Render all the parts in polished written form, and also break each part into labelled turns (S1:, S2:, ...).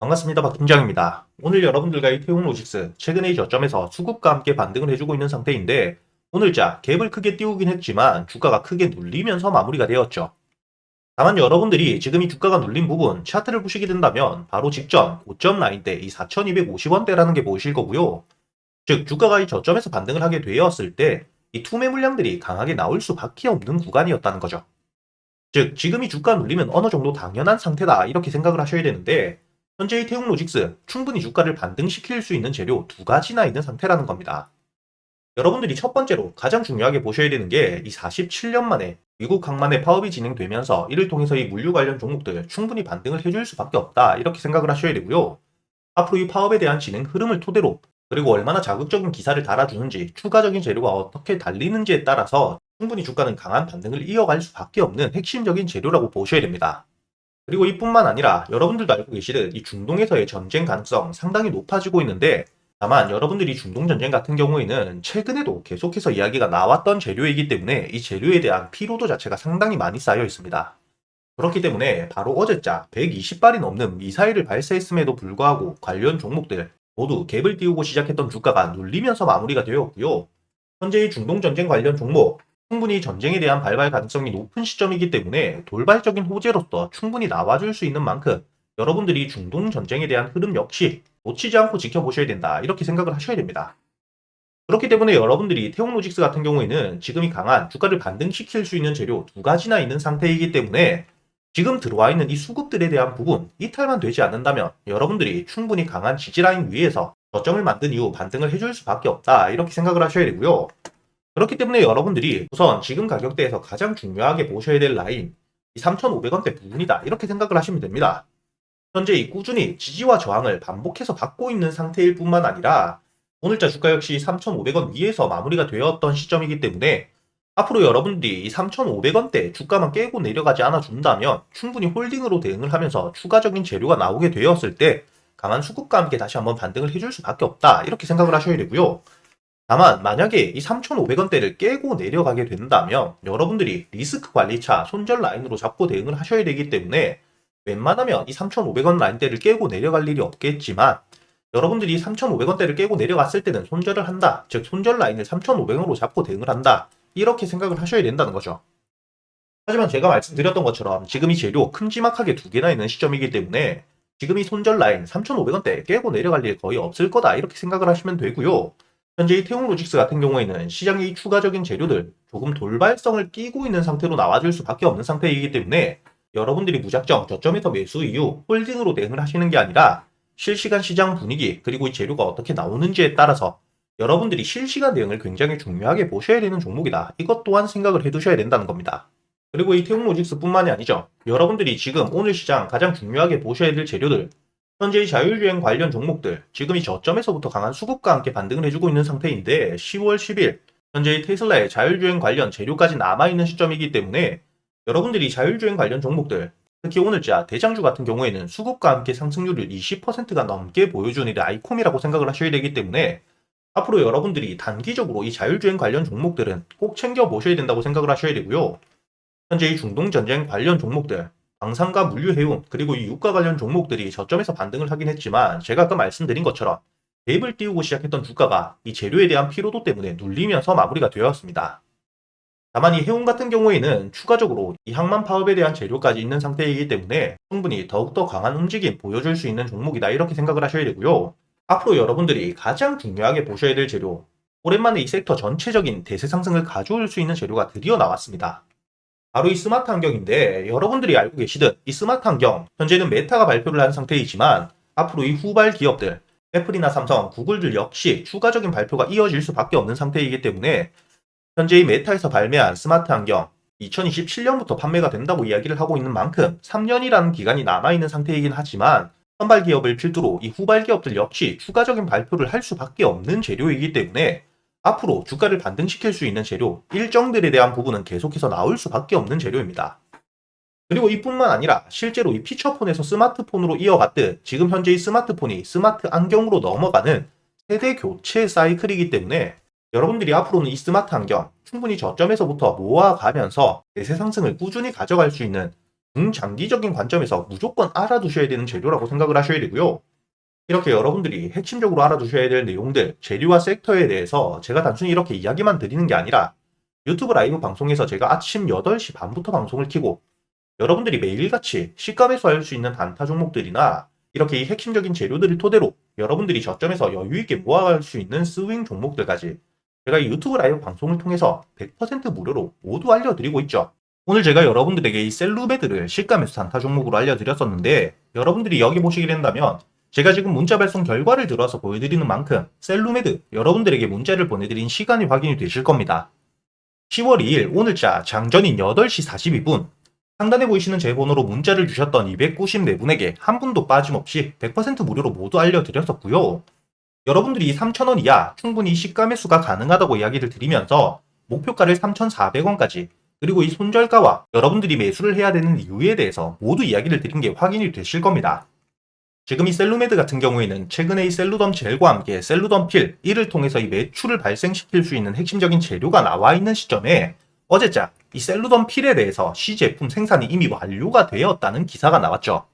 S1: 반갑습니다. 박 팀장입니다. 오늘 여러분들과 이 태용로직스 최근에 이 저점에서 수급과 함께 반등을 해주고 있는 상태인데 오늘자 갭을 크게 띄우긴 했지만 주가가 크게 눌리면서 마무리가 되었죠. 다만 여러분들이 지금 이 주가가 눌린 부분 차트를 보시게 된다면 바로 직전 고점 라인대 이 4,250원대라는 게 보이실 거고요. 즉 주가가 이 저점에서 반등을 하게 되었을 때 이 투매 물량들이 강하게 나올 수밖에 없는 구간이었다는 거죠. 즉 지금 이 주가 눌리면 어느 정도 당연한 상태다 이렇게 생각을 하셔야 되는데 현재의 태용로직스 충분히 주가를 반등시킬 수 있는 재료 두 가지나 있는 상태라는 겁니다. 여러분들이 첫 번째로 가장 중요하게 보셔야 되는 게 이 47년 만에 미국 항만의 파업이 진행되면서 이를 통해서 이 물류 관련 종목들 충분히 반등을 해줄 수밖에 없다 이렇게 생각을 하셔야 되고요. 앞으로 이 파업에 대한 진행 흐름을 토대로 그리고 얼마나 자극적인 기사를 달아주는지 추가적인 재료가 어떻게 달리는지에 따라서 충분히 주가는 강한 반등을 이어갈 수밖에 없는 핵심적인 재료라고 보셔야 됩니다. 그리고 이뿐만 아니라 여러분들도 알고 계시듯 이 중동에서의 전쟁 가능성 상당히 높아지고 있는데 다만 여러분들이 중동 전쟁 같은 경우에는 최근에도 계속해서 이야기가 나왔던 재료이기 때문에 이 재료에 대한 피로도 자체가 상당히 많이 쌓여 있습니다. 그렇기 때문에 바로 어제자 120발이 넘는 미사일을 발사했음에도 불구하고 관련 종목들 모두 갭을 띄우고 시작했던 주가가 눌리면서 마무리가 되었고요. 현재의 중동 전쟁 관련 종목 충분히 전쟁에 대한 발발 가능성이 높은 시점이기 때문에 돌발적인 호재로서 충분히 나와줄 수 있는 만큼 여러분들이 중동 전쟁에 대한 흐름 역시 놓치지 않고 지켜보셔야 된다 이렇게 생각을 하셔야 됩니다. 그렇기 때문에 여러분들이 태용로직스 같은 경우에는 지금이 강한 주가를 반등시킬 수 있는 재료 두 가지나 있는 상태이기 때문에 지금 들어와 있는 이 수급들에 대한 부분 이탈만 되지 않는다면 여러분들이 충분히 강한 지지라인 위에서 저점을 만든 이후 반등을 해줄 수밖에 없다 이렇게 생각을 하셔야 되고요. 그렇기 때문에 여러분들이 우선 지금 가격대에서 가장 중요하게 보셔야 될 라인 이 3,500원대 부분이다 이렇게 생각을 하시면 됩니다. 현재 이 꾸준히 지지와 저항을 반복해서 받고 있는 상태일 뿐만 아니라 오늘자 주가 역시 3,500원 위에서 마무리가 되었던 시점이기 때문에 앞으로 여러분들이 이 3,500원대 주가만 깨고 내려가지 않아 준다면 충분히 홀딩으로 대응을 하면서 추가적인 재료가 나오게 되었을 때 강한 수급과 함께 다시 한번 반등을 해줄 수밖에 없다 이렇게 생각을 하셔야 되고요. 다만 만약에 이 3,500원대를 깨고 내려가게 된다면 여러분들이 리스크 관리차 손절 라인으로 잡고 대응을 하셔야 되기 때문에 웬만하면 이 3,500원 라인대를 깨고 내려갈 일이 없겠지만 여러분들이 3,500원대를 깨고 내려갔을 때는 손절을 한다. 즉 손절 라인을 3,500원으로 잡고 대응을 한다. 이렇게 생각을 하셔야 된다는 거죠. 하지만 제가 말씀드렸던 것처럼 지금 이 재료 큼지막하게 두 개나 있는 시점이기 때문에 지금 이 손절 라인 3,500원대 깨고 내려갈 일 거의 없을 거다 이렇게 생각을 하시면 되고요. 현재 이 태용로직스 같은 경우에는 시장의 추가적인 재료들 조금 돌발성을 띠고 있는 상태로 나와줄 수밖에 없는 상태이기 때문에 여러분들이 무작정 저점에서 매수 이후 홀딩으로 대응을 하시는 게 아니라 실시간 시장 분위기 그리고 이 재료가 어떻게 나오는지에 따라서 여러분들이 실시간 대응을 굉장히 중요하게 보셔야 되는 종목이다. 이것 또한 생각을 해두셔야 된다는 겁니다. 그리고 이 태용로직스뿐만이 아니죠. 여러분들이 지금 오늘 시장 가장 중요하게 보셔야 될 재료들 현재의 자율주행 관련 종목들 지금 이 저점에서부터 강한 수급과 함께 반등을 해주고 있는 상태인데 10월 10일 현재의 테슬라의 자율주행 관련 재료까지 남아있는 시점이기 때문에 여러분들이 자율주행 관련 종목들 특히 오늘자 대장주 같은 경우에는 수급과 함께 상승률을 20%가 넘게 보여주는 이 아이콤이라고 생각을 하셔야 되기 때문에 앞으로 여러분들이 단기적으로 이 자율주행 관련 종목들은 꼭 챙겨보셔야 된다고 생각을 하셔야 되고요. 현재 이 중동전쟁 관련 종목들 방산과 물류해운 그리고 이 유가 관련 종목들이 저점에서 반등을 하긴 했지만 제가 아까 말씀드린 것처럼 갭을 띄우고 시작했던 주가가 이 재료에 대한 피로도 때문에 눌리면서 마무리가 되었습니다. 다만 이 해운 같은 경우에는 추가적으로 이 항만 파업에 대한 재료까지 있는 상태이기 때문에 충분히 더욱더 강한 움직임 보여줄 수 있는 종목이다 이렇게 생각을 하셔야 되고요. 앞으로 여러분들이 가장 중요하게 보셔야 될 재료 오랜만에 이 섹터 전체적인 대세 상승을 가져올 수 있는 재료가 드디어 나왔습니다. 바로 이 스마트 안경인데 여러분들이 알고 계시듯 이 스마트 안경 현재는 메타가 발표를 한 상태이지만 앞으로 이 후발 기업들 애플이나 삼성, 구글들 역시 추가적인 발표가 이어질 수밖에 없는 상태이기 때문에 현재 이 메타에서 발매한 스마트 안경 2027년부터 판매가 된다고 이야기를 하고 있는 만큼 3년이라는 기간이 남아있는 상태이긴 하지만 선발 기업을 필두로 이 후발 기업들 역시 추가적인 발표를 할 수밖에 없는 재료이기 때문에 앞으로 주가를 반등시킬 수 있는 재료 일정들에 대한 부분은 계속해서 나올 수밖에 없는 재료입니다. 그리고 이뿐만 아니라 실제로 이 피처폰에서 스마트폰으로 이어갔듯 지금 현재 이 스마트폰이 스마트 안경으로 넘어가는 세대 교체 사이클이기 때문에 여러분들이 앞으로는 이 스마트 안경 충분히 저점에서부터 모아가면서 대세 상승을 꾸준히 가져갈 수 있는 중장기적인 관점에서 무조건 알아두셔야 되는 재료라고 생각을 하셔야 되고요. 이렇게 여러분들이 핵심적으로 알아두셔야 될 내용들, 재료와 섹터에 대해서 제가 단순히 이렇게 이야기만 드리는 게 아니라 유튜브 라이브 방송에서 제가 아침 8시 반부터 방송을 켜고 여러분들이 매일같이 시가 매수할 수 있는 단타 종목들이나 이렇게 이 핵심적인 재료들을 토대로 여러분들이 저점에서 여유있게 모아갈 수 있는 스윙 종목들까지 제가 이 유튜브 라이브 방송을 통해서 100% 무료로 모두 알려드리고 있죠. 오늘 제가 여러분들에게 이 셀루메드를 시가 매수 단타 종목으로 알려드렸었는데 여러분들이 여기 보시게 된다면 제가 지금 문자 발송 결과를 들어와서 보여드리는 만큼 셀루메드 여러분들에게 문자를 보내드린 시간이 확인이 되실 겁니다. 10월 2일 오늘자 장전인 8시 42분 상단에 보이시는 제 번호로 문자를 주셨던 294분에게 한 분도 빠짐없이 100% 무료로 모두 알려드렸었고요. 여러분들이 3,000원 이하 충분히 시가 매수가 가능하다고 이야기를 드리면서 목표가를 3,400원까지 그리고 이 손절가와 여러분들이 매수를 해야 되는 이유에 대해서 모두 이야기를 드린 게 확인이 되실 겁니다. 지금 이 셀루메드 같은 경우에는 최근에 이 셀루덤 젤과 함께 셀루덤 필 이를 통해서 이 매출을 발생시킬 수 있는 핵심적인 재료가 나와 있는 시점에 어제자 이 셀루덤 필에 대해서 시제품 생산이 이미 완료가 되었다는 기사가 나왔죠.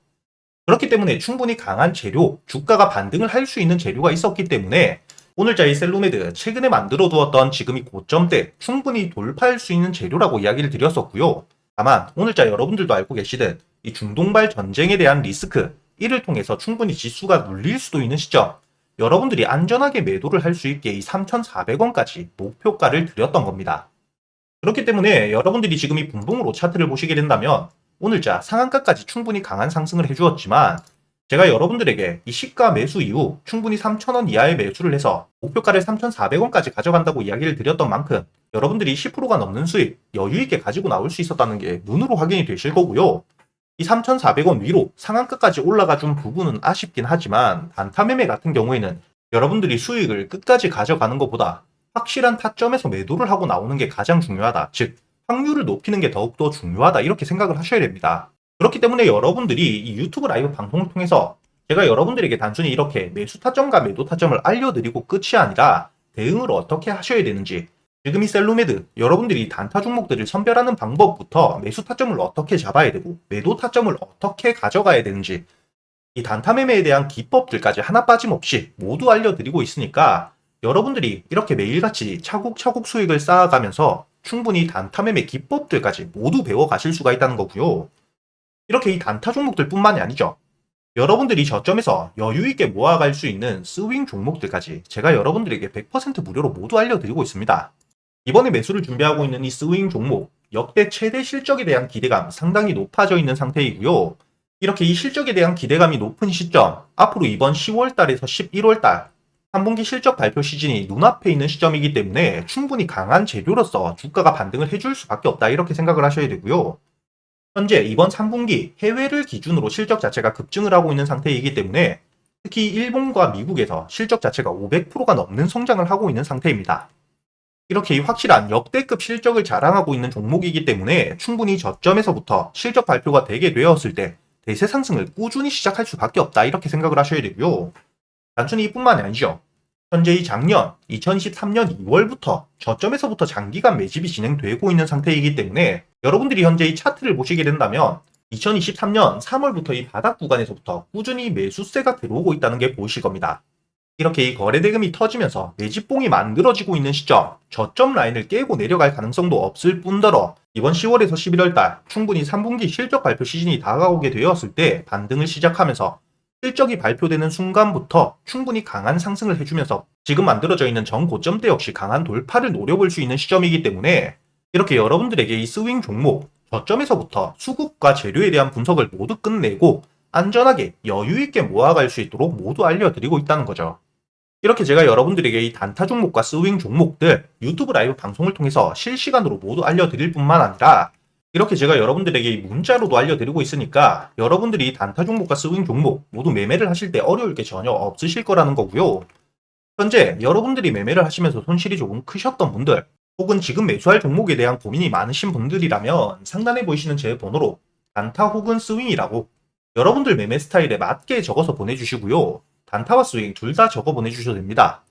S1: 그렇기 때문에 충분히 강한 재료, 주가가 반등을 할 수 있는 재료가 있었기 때문에 오늘자 이 셀루메드 최근에 만들어 두었던 지금 이 고점대 충분히 돌파할 수 있는 재료라고 이야기를 드렸었고요. 다만 오늘자 여러분들도 알고 계시듯 이 중동발 전쟁에 대한 리스크 이를 통해서 충분히 지수가 눌릴 수도 있는 시점 여러분들이 안전하게 매도를 할 수 있게 이 3,400원까지 목표가를 드렸던 겁니다. 그렇기 때문에 여러분들이 지금 이 분봉으로 차트를 보시게 된다면 오늘자 상한가까지 충분히 강한 상승을 해주었지만 제가 여러분들에게 이 시가 매수 이후 충분히 3,000원 이하의 매수를 해서 목표가를 3,400원까지 가져간다고 이야기를 드렸던 만큼 여러분들이 10%가 넘는 수익 여유있게 가지고 나올 수 있었다는 게 눈으로 확인이 되실 거고요. 이 3,400원 위로 상한가까지 올라가 준 부분은 아쉽긴 하지만 단타 매매 같은 경우에는 여러분들이 수익을 끝까지 가져가는 것보다 확실한 타점에서 매도를 하고 나오는 게 가장 중요하다. 즉 확률을 높이는 게 더욱더 중요하다 이렇게 생각을 하셔야 됩니다. 그렇기 때문에 여러분들이 이 유튜브 라이브 방송을 통해서 제가 여러분들에게 단순히 이렇게 매수 타점과 매도 타점을 알려드리고 끝이 아니라 대응을 어떻게 하셔야 되는지 지금 이 셀루메드 여러분들이 단타 종목들을 선별하는 방법부터 매수 타점을 어떻게 잡아야 되고 매도 타점을 어떻게 가져가야 되는지 이 단타 매매에 대한 기법들까지 하나 빠짐없이 모두 알려드리고 있으니까 여러분들이 이렇게 매일같이 차곡차곡 수익을 쌓아가면서 충분히 단타 매매 기법들까지 모두 배워가실 수가 있다는 거고요. 이렇게 이 단타 종목들 뿐만이 아니죠. 여러분들이 저점에서 여유있게 모아갈 수 있는 스윙 종목들까지 제가 여러분들에게 100% 무료로 모두 알려드리고 있습니다. 이번에 매수를 준비하고 있는 이 스윙 종목 역대 최대 실적에 대한 기대감 상당히 높아져 있는 상태이고요. 이렇게 이 실적에 대한 기대감이 높은 시점 앞으로 이번 10월달에서 11월달 3분기 실적 발표 시즌이 눈앞에 있는 시점이기 때문에 충분히 강한 재료로서 주가가 반등을 해줄 수밖에 없다 이렇게 생각을 하셔야 되고요. 현재 이번 3분기 해외를 기준으로 실적 자체가 급증을 하고 있는 상태이기 때문에 특히 일본과 미국에서 실적 자체가 500%가 넘는 성장을 하고 있는 상태입니다. 이렇게 확실한 역대급 실적을 자랑하고 있는 종목이기 때문에 충분히 저점에서부터 실적 발표가 되게 되었을 때 대세 상승을 꾸준히 시작할 수밖에 없다 이렇게 생각을 하셔야 되고요. 단순히 이뿐만이 아니죠. 현재 이 작년 2023년 2월부터 저점에서부터 장기간 매집이 진행되고 있는 상태이기 때문에 여러분들이 현재 이 차트를 보시게 된다면 2023년 3월부터 이 바닥 구간에서부터 꾸준히 매수세가 들어오고 있다는 게 보이실 겁니다. 이렇게 이 거래 대금이 터지면서 매집봉이 만들어지고 있는 시점, 저점 라인을 깨고 내려갈 가능성도 없을 뿐더러 이번 10월에서 11월달 충분히 3분기 실적 발표 시즌이 다가오게 되었을 때 반등을 시작하면서 실적이 발표되는 순간부터 충분히 강한 상승을 해주면서 지금 만들어져 있는 전고점대 역시 강한 돌파를 노려볼 수 있는 시점이기 때문에 이렇게 여러분들에게 이 스윙 종목, 저점에서부터 수급과 재료에 대한 분석을 모두 끝내고 안전하게 여유있게 모아갈 수 있도록 모두 알려드리고 있다는 거죠. 이렇게 제가 여러분들에게 이 단타 종목과 스윙 종목들 유튜브 라이브 방송을 통해서 실시간으로 모두 알려드릴 뿐만 아니라 이렇게 제가 여러분들에게 이 문자로도 알려드리고 있으니까 여러분들이 단타 종목과 스윙 종목 모두 매매를 하실 때 어려울 게 전혀 없으실 거라는 거고요. 현재 여러분들이 매매를 하시면서 손실이 조금 크셨던 분들 혹은 지금 매수할 종목에 대한 고민이 많으신 분들이라면 상단에 보이시는 제 번호로 단타 혹은 스윙이라고 여러분들 매매 스타일에 맞게 적어서 보내주시고요. 단타와 스윙 둘 다 적어 보내주셔도 됩니다.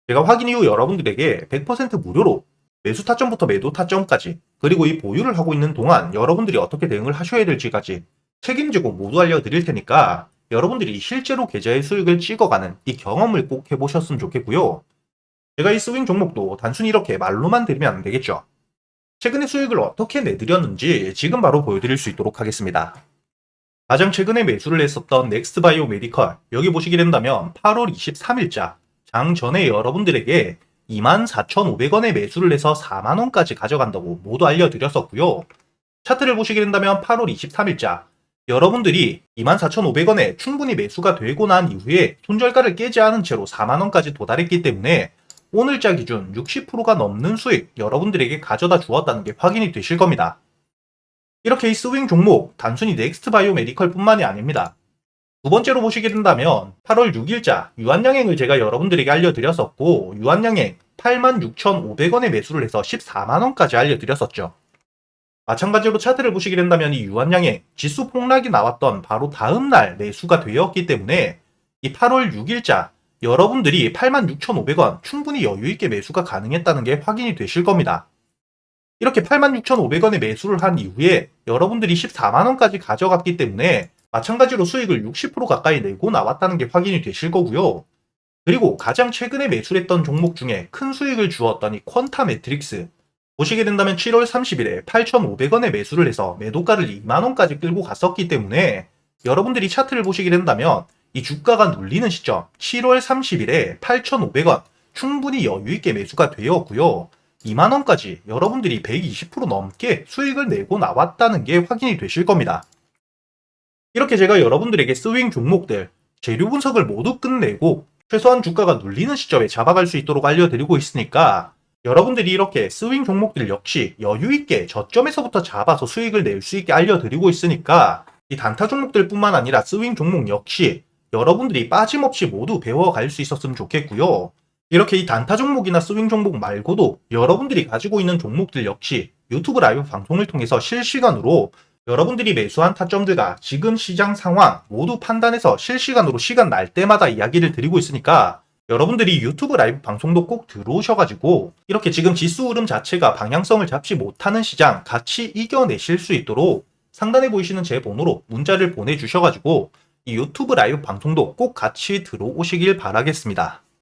S1: 제가 확인 이후 여러분들에게 100% 무료로 매수 타점부터 매도 타점까지, 그리고 이 보유를 하고 있는 동안 여러분들이 어떻게 대응을 하셔야 될지까지 책임지고 모두 알려드릴 테니까 여러분들이 실제로 계좌의 수익을 찍어가는 이 경험을 꼭 해보셨으면 좋겠고요. 제가 이 스윙 종목도 단순히 이렇게 말로만 드리면 안 되겠죠. 최근에 수익을 어떻게 내드렸는지 지금 바로 보여드릴 수 있도록 하겠습니다. 가장 최근에 매수를 했었던 넥스트바이오 메디컬, 여기 보시게 된다면 8월 23일자 장 전에 여러분들에게 24,500원에 매수를 해서 4만원까지 가져간다고 모두 알려드렸었고요. 차트를 보시게 된다면 8월 23일자 여러분들이 24,500원에 충분히 매수가 되고 난 이후에 손절가를 깨지 않은 채로 4만원까지 도달했기 때문에 오늘자 기준 60%가 넘는 수익 여러분들에게 가져다 주었다는 게 확인이 되실 겁니다. 이렇게 이 스윙 종목 단순히 넥스트바이오 메디컬 뿐만이 아닙니다. 두 번째로 보시게 된다면 8월 6일자 유한양행을 제가 여러분들에게 알려드렸었고, 유한양행 86,500원에 매수를 해서 14만원까지 알려드렸었죠. 마찬가지로 차트를 보시게 된다면 이 유한양행 지수 폭락이 나왔던 바로 다음날 매수가 되었기 때문에 이 8월 6일자 여러분들이 86,500원 충분히 여유있게 매수가 가능했다는 게 확인이 되실 겁니다. 이렇게 86,500원에 매수를 한 이후에 여러분들이 14만원까지 가져갔기 때문에 마찬가지로 수익을 60% 가까이 내고 나왔다는 게 확인이 되실 거고요. 그리고 가장 최근에 매수했던 종목 중에 큰 수익을 주었던 이 퀀타 매트릭스, 보시게 된다면 7월 30일에 8,500원에 매수를 해서 매도가를 2만원까지 끌고 갔었기 때문에 여러분들이 차트를 보시게 된다면 이 주가가 눌리는 시점 7월 30일에 8,500원 충분히 여유있게 매수가 되었고요. 2만원까지 여러분들이 120% 넘게 수익을 내고 나왔다는 게 확인이 되실 겁니다. 이렇게 제가 여러분들에게 스윙 종목들 재료 분석을 모두 끝내고 최소한 주가가 눌리는 시점에 잡아갈 수 있도록 알려드리고 있으니까 여러분들이 이렇게 스윙 종목들 역시 여유있게 저점에서부터 잡아서 수익을 낼 수 있게 알려드리고 있으니까 이 단타 종목들 뿐만 아니라 스윙 종목 역시 여러분들이 빠짐없이 모두 배워갈 수 있었으면 좋겠고요. 이렇게 이 단타 종목이나 스윙 종목 말고도 여러분들이 가지고 있는 종목들 역시 유튜브 라이브 방송을 통해서 실시간으로 여러분들이 매수한 타점들과 지금 시장 상황 모두 판단해서 실시간으로 시간 날 때마다 이야기를 드리고 있으니까 여러분들이 유튜브 라이브 방송도 꼭 들어오셔가지고 이렇게 지금 지수 흐름 자체가 방향성을 잡지 못하는 시장 같이 이겨내실 수 있도록 상단에 보이시는 제 번호로 문자를 보내주셔가지고 이 유튜브 라이브 방송도 꼭 같이 들어오시길 바라겠습니다.